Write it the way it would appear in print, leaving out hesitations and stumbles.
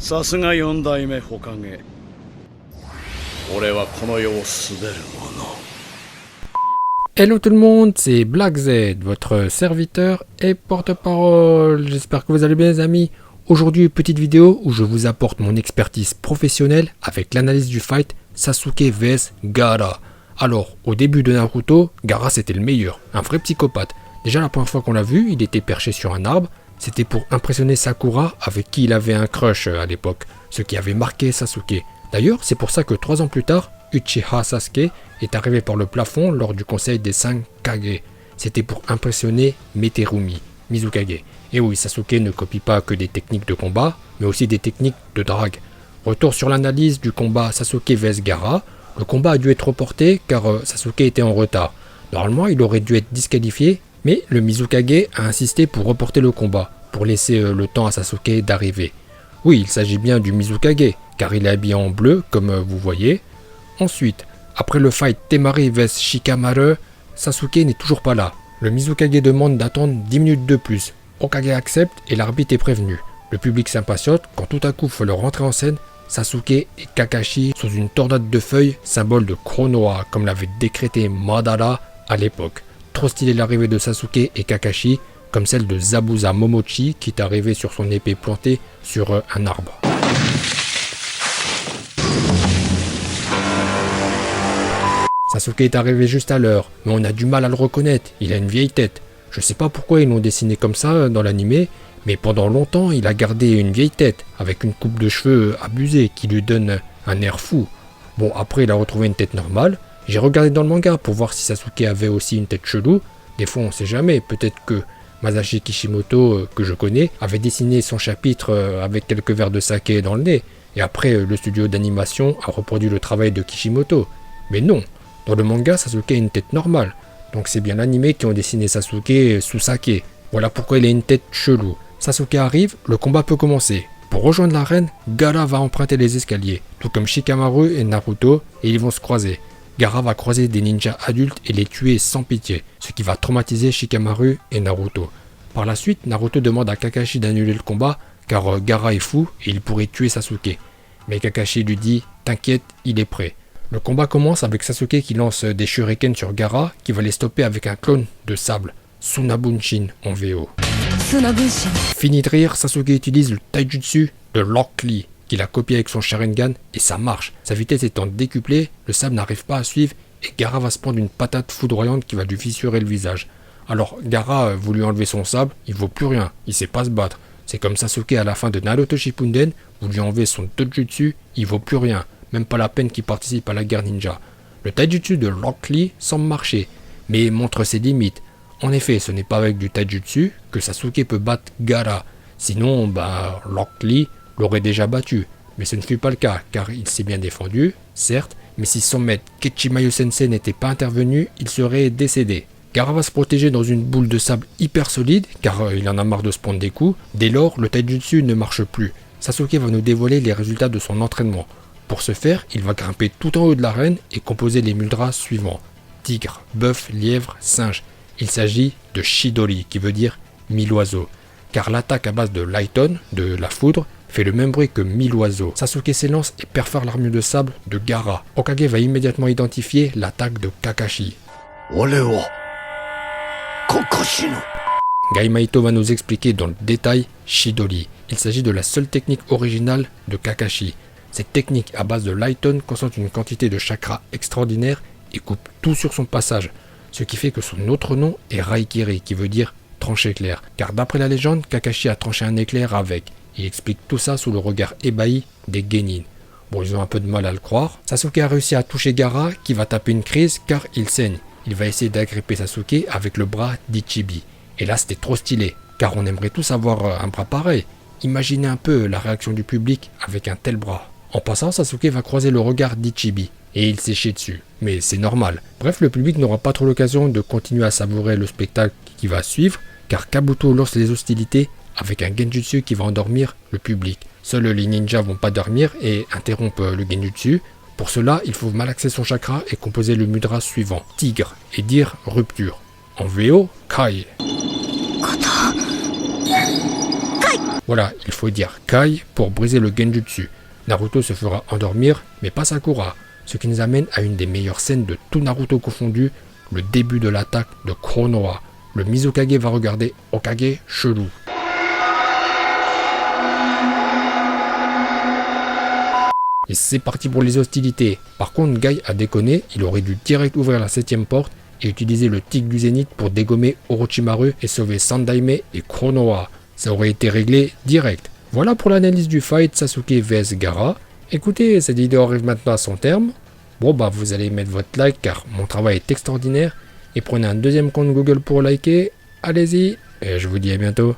さすが四代目火影。俺はこの世を滑る者。Hello tout le monde, c'est Black Z, votre serviteur et porte-parole. J'espère que vous allez bien les amis. Aujourd'hui, petite vidéo où je vous apporte mon expertise professionnelle avec l'analyse du fight Sasuke vs Gaara. Alors, au début de Naruto, Gaara c'était le meilleur, un vrai psychopathe. Déjà la première fois qu'on l'a vu, il était perché sur un arbre. C'était pour impressionner Sakura avec qui il avait un crush à l'époque, ce qui avait marqué Sasuke. D'ailleurs, c'est pour ça que 3 ans plus tard, Uchiha Sasuke est arrivé par le plafond lors du conseil des 5 Kage. C'était pour impressionner Meterumi, Mizukage. Et oui, Sasuke ne copie pas que des techniques de combat, mais aussi des techniques de drague. Retour sur l'analyse du combat Sasuke vs Gaara. Le combat a dû être reporté car Sasuke était en retard. Normalement, il aurait dû être disqualifié, mais le Mizukage a insisté pour reporter le combat, pour laisser le temps à Sasuke d'arriver. Oui, il s'agit bien du Mizukage, car il est habillé en bleu, comme vous voyez. Ensuite, après le fight Temari vs Shikamaru, Sasuke n'est toujours pas là. Le Mizukage demande d'attendre 10 minutes de plus. Hokage accepte et l'arbitre est prévenu. Le public s'impatiente quand tout à coup faut leur rentrer en scène Sasuke et Kakashi sous une tornade de feuilles, symbole de Konoha, comme l'avait décrété Madara à l'époque. Trop stylé l'arrivée de Sasuke et Kakashi, comme celle de Zabuza Momochi qui est arrivé sur son épée plantée sur un arbre. Sasuke est arrivé juste à l'heure, mais on a du mal à le reconnaître, il a une vieille tête. Je sais pas pourquoi ils l'ont dessiné comme ça dans l'animé, mais pendant longtemps il a gardé une vieille tête, avec une coupe de cheveux abusée qui lui donne un air fou. Bon, après il a retrouvé une tête normale. J'ai regardé dans le manga pour voir si Sasuke avait aussi une tête chelou. Des fois on sait jamais, peut-être que Masashi Kishimoto, que je connais, avait dessiné son chapitre avec quelques verres de saké dans le nez. Et après le studio d'animation a reproduit le travail de Kishimoto. Mais non, dans le manga Sasuke a une tête normale. Donc c'est bien l'animé qui ont dessiné Sasuke sous saké. Voilà pourquoi il a une tête chelou. Sasuke arrive, le combat peut commencer. Pour rejoindre l'arène, Gaara va emprunter les escaliers, tout comme Shikamaru et Naruto, et ils vont se croiser. Gaara va croiser des ninjas adultes et les tuer sans pitié, ce qui va traumatiser Shikamaru et Naruto. Par la suite, Naruto demande à Kakashi d'annuler le combat, car Gaara est fou et il pourrait tuer Sasuke. Mais Kakashi lui dit « T'inquiète, il est prêt ». Le combat commence avec Sasuke qui lance des shurikens sur Gaara, qui va les stopper avec un clone de sable, Tsunabunshin en VO. Fini de rire, Sasuke utilise le taijutsu de Rock Lee, qu'il a copié avec son Sharingan, et ça marche. Sa vitesse étant décuplée, le sable n'arrive pas à suivre, et Gaara va se prendre une patate foudroyante qui va lui fissurer le visage. Alors Gaara veut lui enlever son sable, il vaut plus rien, il sait pas se battre. C'est comme Sasuke à la fin de Naruto Shippuden, vous lui enlevez son taijutsu, il vaut plus rien, même pas la peine qu'il participe à la guerre ninja. Le taijutsu de Rock Lee semble marcher, mais montre ses limites. En effet, ce n'est pas avec du taijutsu que Sasuke peut battre Gaara. Sinon, Rock Lee l'aurait déjà battu. Mais ce ne fut pas le cas, car il s'est bien défendu, certes, mais si son maître Kechimayu Sensei n'était pas intervenu, il serait décédé. Gaara va se protéger dans une boule de sable hyper solide, car il en a marre de se prendre des coups. Dès lors, le taijutsu ne marche plus. Sasuke va nous dévoiler les résultats de son entraînement. Pour ce faire, il va grimper tout en haut de l'arène et composer les mudras suivants. Tigre, bœuf, lièvre, singe. Il s'agit de Chidori, qui veut dire 1000 oiseaux. Car l'attaque à base de Lighton, de la foudre, fait le même bruit que 1000 oiseaux. Sasuke s'élance et perfore l'armure de sable de Gaara. Hokage va immédiatement identifier l'attaque de Kakashi. Gaimaito va nous expliquer dans le détail Chidori. Il s'agit de la seule technique originale de Kakashi. Cette technique à base de Lighton concentre une quantité de chakra extraordinaire et coupe tout sur son passage. Ce qui fait que son autre nom est Raikiri, qui veut dire tranche éclair. Car d'après la légende, Kakashi a tranché un éclair avec. Il explique tout ça sous le regard ébahi des Genin. Bon, ils ont un peu de mal à le croire. Sasuke a réussi à toucher Gaara, qui va taper une crise car il saigne. Il va essayer d'agripper Sasuke avec le bras d'Ichibi. Et là, c'était trop stylé, car on aimerait tous avoir un bras pareil. Imaginez un peu la réaction du public avec un tel bras. En passant, Sasuke va croiser le regard d'Ichibi. Et il s'est chié dessus. Mais c'est normal. Bref, le public n'aura pas trop l'occasion de continuer à savourer le spectacle qui va suivre, car Kabuto lance les hostilités avec un genjutsu qui va endormir le public. Seuls les ninjas vont pas dormir et interrompent le genjutsu. Pour cela, il faut malaxer son chakra et composer le mudra suivant, tigre, et dire rupture. En VO, Kai. Voilà, il faut dire Kai pour briser le Genjutsu. Naruto se fera endormir, mais pas Sakura. Ce qui nous amène à une des meilleures scènes de tout Naruto confondu, le début de l'attaque de Konoha. Le Mizukage va regarder Hokage chelou. Et c'est parti pour les hostilités. Par contre, Guy a déconné, il aurait dû direct ouvrir la 7ème porte et utiliser le tic du Zénith pour dégommer Orochimaru et sauver Sandaime et Konoha. Ça aurait été réglé direct. Voilà pour l'analyse du fight Sasuke vs Gaara. Écoutez, cette vidéo arrive maintenant à son terme. Bon bah vous allez mettre votre like car mon travail est extraordinaire. Et prenez un deuxième compte Google pour liker. Allez-y, et je vous dis à bientôt.